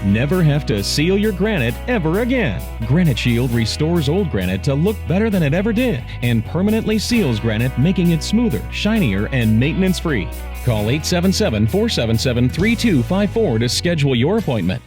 Never have to seal your granite ever again. Granite Shield restores old granite to look better than it ever did and permanently seals granite, making it smoother, shinier, and maintenance-free. Call 877-477-3254 to schedule your appointment.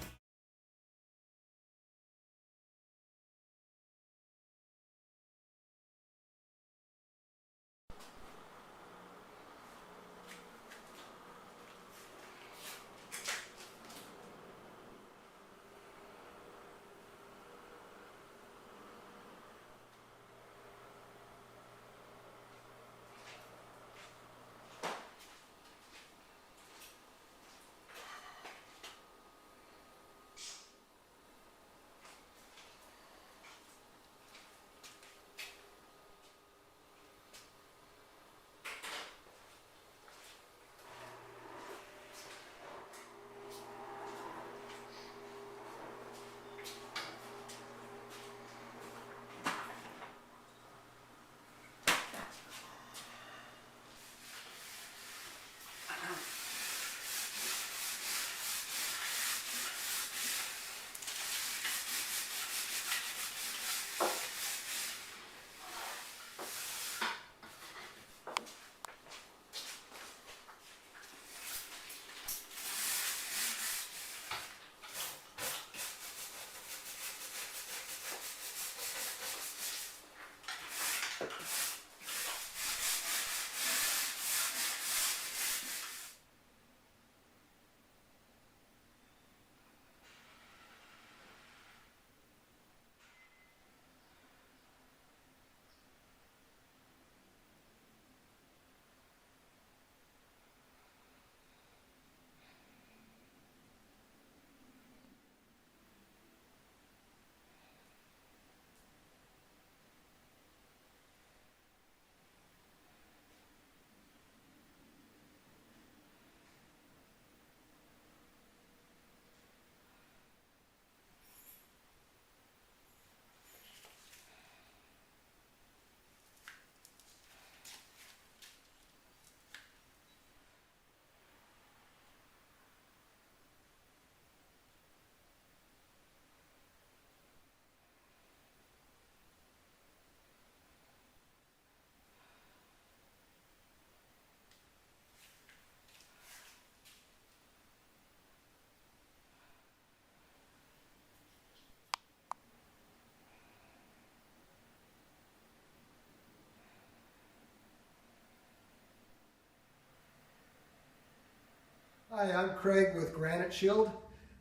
Hi, I'm Craig with Granite Shield.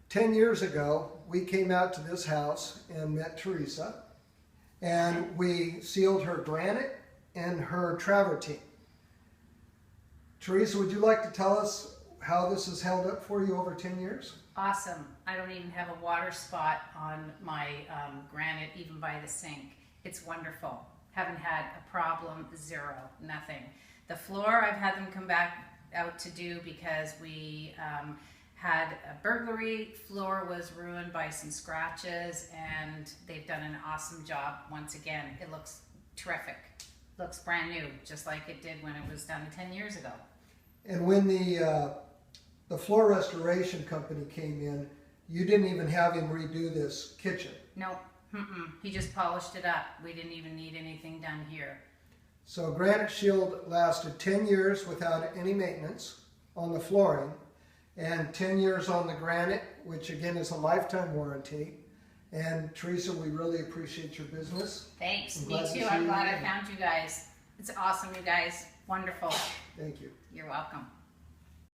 10 years ago, we came out to this house and met Teresa, and we sealed her granite and her travertine. Teresa, would you like to tell us how this has held up for you over 10 years? Awesome. I don't even have a water spot on my granite, even by the sink. It's wonderful. Haven't had a problem, zero, nothing. The floor, I've had them come back out to do because we had a burglary. Floor was ruined by some scratches, and they've done an awesome job once again. It looks terrific. Looks brand new, just like it did when it was done 10 years ago. And when the floor restoration company came in, you didn't even have him redo this kitchen. No, he just polished it up. We didn't even need anything done here. So Granite Shield lasted 10 years without any maintenance on the flooring, and 10 years on the granite, which again is a lifetime warranty. And Teresa, we really appreciate your business. Thanks, me too. I'm glad I found you guys. It's awesome, you guys. Wonderful. Thank you. You're welcome.